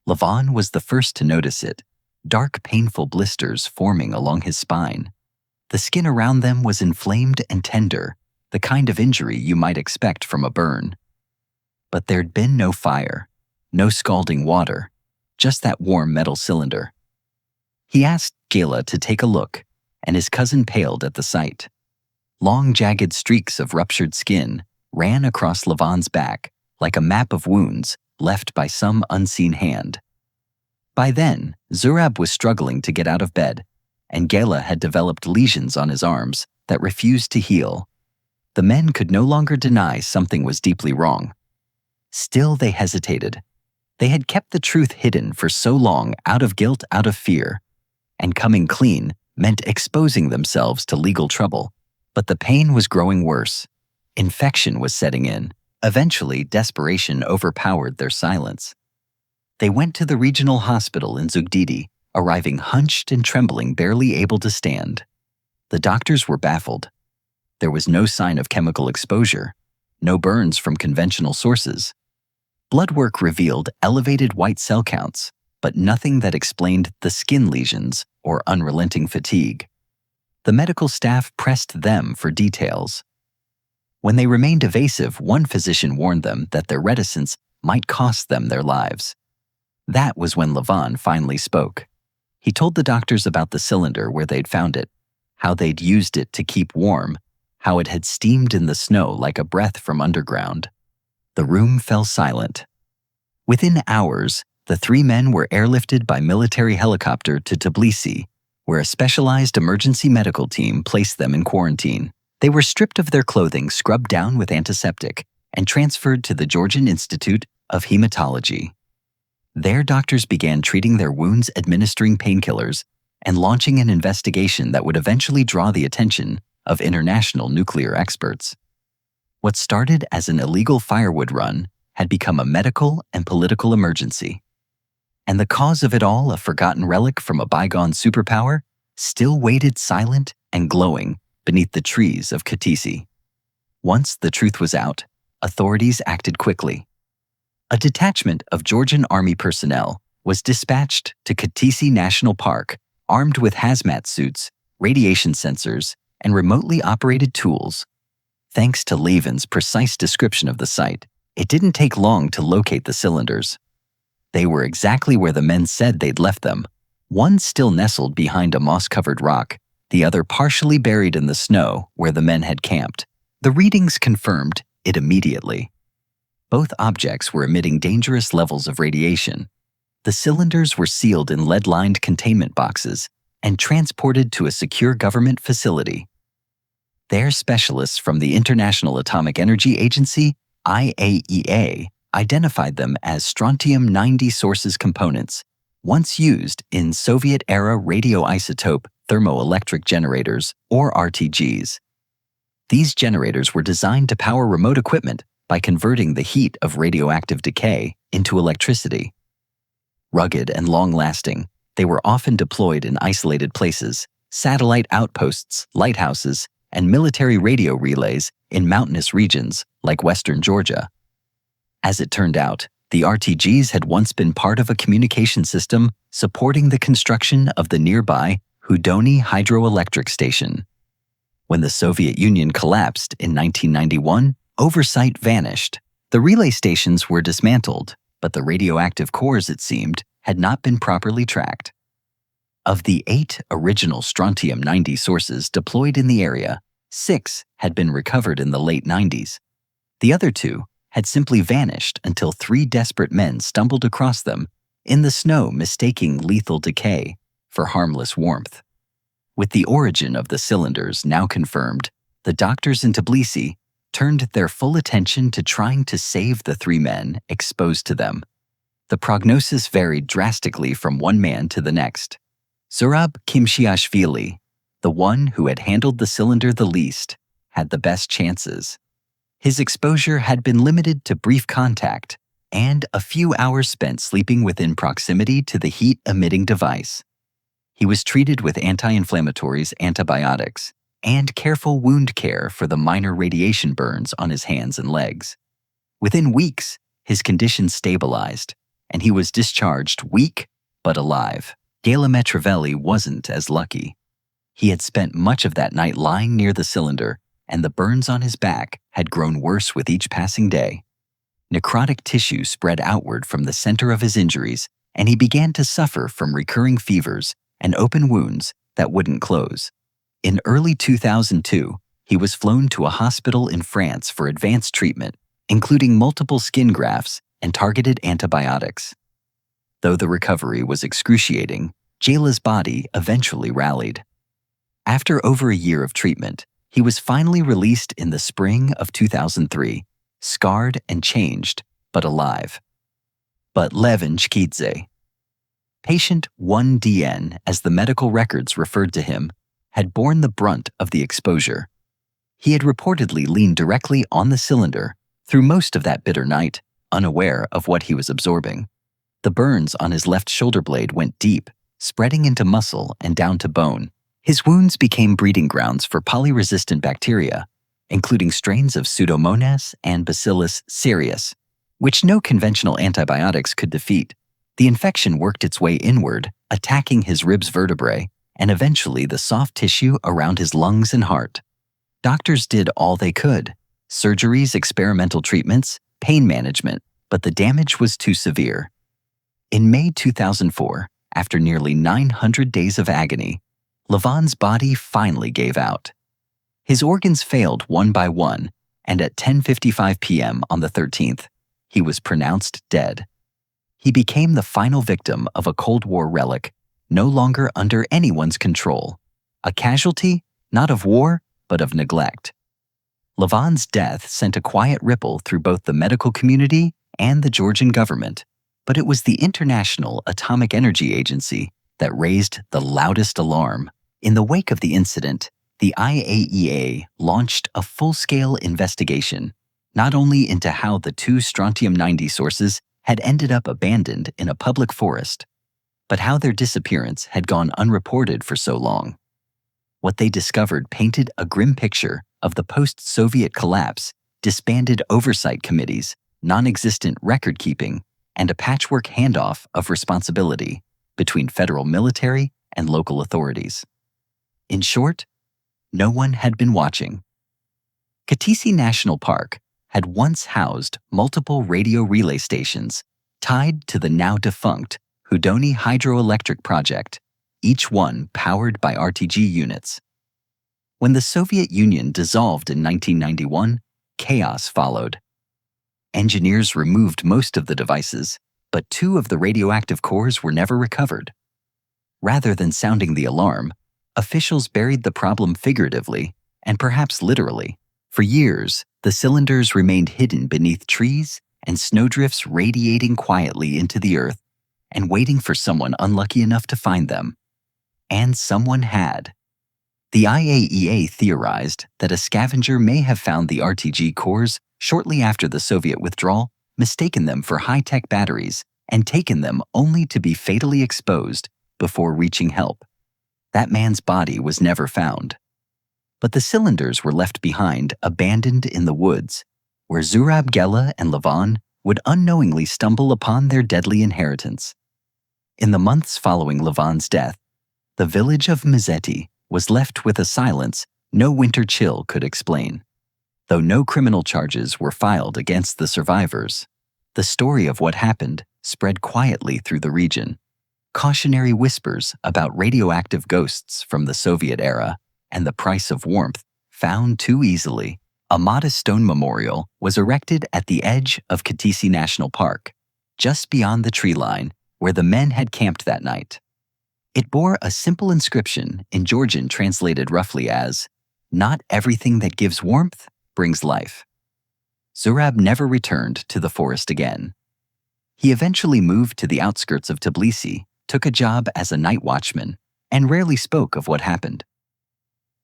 Lavan was the first to notice it, dark, painful blisters forming along his spine. The skin around them was inflamed and tender, the kind of injury you might expect from a burn. But there'd been no fire, no scalding water, just that warm metal cylinder. He asked Gela to take a look, and his cousin paled at the sight. Long, jagged streaks of ruptured skin ran across Levon's back like a map of wounds left by some unseen hand. By then, Zurab was struggling to get out of bed, and Gela had developed lesions on his arms that refused to heal. The men could no longer deny something was deeply wrong. Still, they hesitated. They had kept the truth hidden for so long out of guilt, out of fear, and coming clean meant exposing themselves to legal trouble. But the pain was growing worse. Infection was setting in. Eventually, desperation overpowered their silence. They went to the regional hospital in Zugdidi, arriving hunched and trembling, barely able to stand. The doctors were baffled. There was no sign of chemical exposure, no burns from conventional sources. Blood work revealed elevated white cell counts, but nothing that explained the skin lesions or unrelenting fatigue. The medical staff pressed them for details. When they remained evasive, one physician warned them that their reticence might cost them their lives. That was when Levon finally spoke. He told the doctors about the cylinder where they'd found it, how they'd used it to keep warm, how it had steamed in the snow like a breath from underground. The room fell silent. Within hours, the three men were airlifted by military helicopter to Tbilisi, where a specialized emergency medical team placed them in quarantine. They were stripped of their clothing, scrubbed down with antiseptic, and transferred to the Georgian Institute of Hematology. There, doctors began treating their wounds, administering painkillers, and launching an investigation that would eventually draw the attention of international nuclear experts. What started as an illegal firewood run had become a medical and political emergency. And the cause of it all, a forgotten relic from a bygone superpower, still waited silent and glowing beneath the trees of Khatisi. Once the truth was out, authorities acted quickly. A detachment of Georgian army personnel was dispatched to Khatisi National Park, armed with hazmat suits, radiation sensors, and remotely operated tools. Thanks to Levin's precise description of the site, it didn't take long to locate the cylinders. They were exactly where the men said they'd left them, one still nestled behind a moss-covered rock, the other partially buried in the snow where the men had camped. The readings confirmed it immediately. Both objects were emitting dangerous levels of radiation. The cylinders were sealed in lead-lined containment boxes and transported to a secure government facility. Their specialists from the International Atomic Energy Agency, IAEA, identified them as strontium-90 sources components, once used in Soviet-era radioisotope thermoelectric generators, or RTGs. These generators were designed to power remote equipment by converting the heat of radioactive decay into electricity. Rugged and long-lasting, they were often deployed in isolated places, satellite outposts, lighthouses, and military radio relays in mountainous regions like western Georgia. As it turned out, the RTGs had once been part of a communication system supporting the construction of the nearby Hudoni hydroelectric station. When the Soviet Union collapsed in 1991, oversight vanished. The relay stations were dismantled, but the radioactive cores, it seemed, had not been properly tracked. Of the 8 original strontium-90 sources deployed in the area, 6 had been recovered in the late 90s. The other 2 had simply vanished until 3 desperate men stumbled across them in the snow, mistaking lethal decay for harmless warmth. With the origin of the cylinders now confirmed, the doctors in Tbilisi turned their full attention to trying to save the 3 men exposed to them. The prognosis varied drastically from one man to the next. Zurab Kimshiashvili, the one who had handled the cylinder the least, had the best chances. His exposure had been limited to brief contact and a few hours spent sleeping within proximity to the heat-emitting device. He was treated with anti-inflammatories, antibiotics, and careful wound care for the minor radiation burns on his hands and legs. Within weeks, his condition stabilized, and he was discharged weak but alive. Gela Metravelli wasn't as lucky. He had spent much of that night lying near the cylinder, and the burns on his back had grown worse with each passing day. Necrotic tissue spread outward from the center of his injuries, and he began to suffer from recurring fevers and open wounds that wouldn't close. In early 2002, he was flown to a hospital in France for advanced treatment, including multiple skin grafts and targeted antibiotics. Though the recovery was excruciating, Jayla's body eventually rallied. After over a year of treatment, he was finally released in the spring of 2003, scarred and changed, but alive. But Levin Chkidze, patient 1DN, as the medical records referred to him, had borne the brunt of the exposure. He had reportedly leaned directly on the cylinder through most of that bitter night, unaware of what he was absorbing. The burns on his left shoulder blade went deep, spreading into muscle and down to bone. His wounds became breeding grounds for polyresistant bacteria, including strains of Pseudomonas and Bacillus cereus, which no conventional antibiotics could defeat. The infection worked its way inward, attacking his ribs vertebrae and eventually the soft tissue around his lungs and heart. Doctors did all they could: surgeries, experimental treatments, pain management, but the damage was too severe. In May 2004, after nearly 900 days of agony, Levin's body finally gave out. His organs failed one by one, and at 10:55 p.m. on the 13th, he was pronounced dead. He became the final victim of a Cold War relic, no longer under anyone's control, a casualty not of war, but of neglect. Levin's death sent a quiet ripple through both the medical community and the Georgian government, but it was the International Atomic Energy Agency that raised the loudest alarm. In the wake of the incident, the IAEA launched a full-scale investigation, not only into how the two strontium-90 sources had ended up abandoned in a public forest, but how their disappearance had gone unreported for so long. What they discovered painted a grim picture of the post-Soviet collapse, disbanded oversight committees, non-existent record-keeping, and a patchwork handoff of responsibility between federal military and local authorities. In short, no one had been watching. Khatisi National Park had once housed multiple radio relay stations tied to the now-defunct Hudoni hydroelectric project, each one powered by RTG units. When the Soviet Union dissolved in 1991, chaos followed. Engineers removed most of the devices, but 2 of the radioactive cores were never recovered. Rather than sounding the alarm, officials buried the problem figuratively and perhaps literally. For years, the cylinders remained hidden beneath trees and snowdrifts radiating quietly into the earth and waiting for someone unlucky enough to find them. And someone had. The IAEA theorized that a scavenger may have found the RTG cores shortly after the Soviet withdrawal, mistaken them for high-tech batteries, and taken them only to be fatally exposed before reaching help. That man's body was never found. But the cylinders were left behind, abandoned in the woods, where Zurab Gela and Levin would unknowingly stumble upon their deadly inheritance. In the months following Levin's death, the village of Mizeti was left with a silence no winter chill could explain. Though no criminal charges were filed against the survivors, the story of what happened spread quietly through the region. Cautionary whispers about radioactive ghosts from the Soviet era and the price of warmth found too easily. A modest stone memorial was erected at the edge of Khatisi National Park, just beyond the tree line where the men had camped that night. It bore a simple inscription in Georgian translated roughly as, "Not everything that gives warmth brings life." Zurab never returned to the forest again. He eventually moved to the outskirts of Tbilisi, took a job as a night watchman, and rarely spoke of what happened.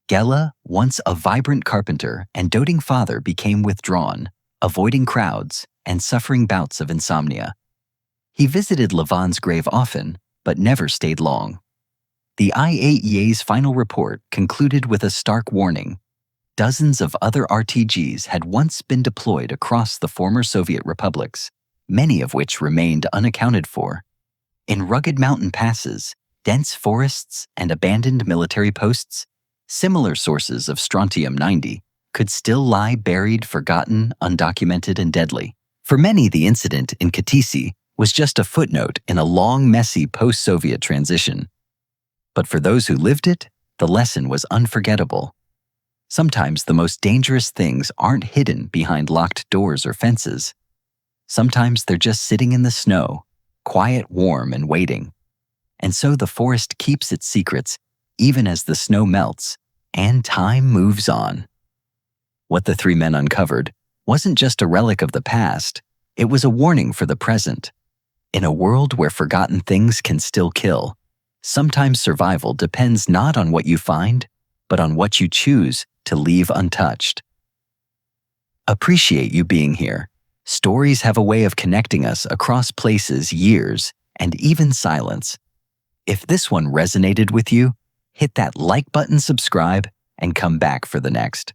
Gela, once a vibrant carpenter and doting father, became withdrawn, avoiding crowds and suffering bouts of insomnia. He visited Levin's grave often, but never stayed long. The IAEA's final report concluded with a stark warning. Dozens of other RTGs had once been deployed across the former Soviet republics, many of which remained unaccounted for. In rugged mountain passes, dense forests, and abandoned military posts, similar sources of strontium-90 could still lie buried, forgotten, undocumented, and deadly. For many, the incident in Katiisi was just a footnote in a long, messy post-Soviet transition. But for those who lived it, the lesson was unforgettable. Sometimes the most dangerous things aren't hidden behind locked doors or fences. Sometimes they're just sitting in the snow, quiet, warm, and waiting. And so the forest keeps its secrets even as the snow melts and time moves on. What the three men uncovered wasn't just a relic of the past, it was a warning for the present. In a world where forgotten things can still kill, sometimes survival depends not on what you find, but on what you choose to leave untouched. Appreciate you being here. Stories have a way of connecting us across places, years, and even silence. If this one resonated with you, hit that like button, subscribe, and come back for the next.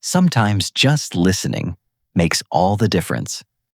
Sometimes just listening makes all the difference.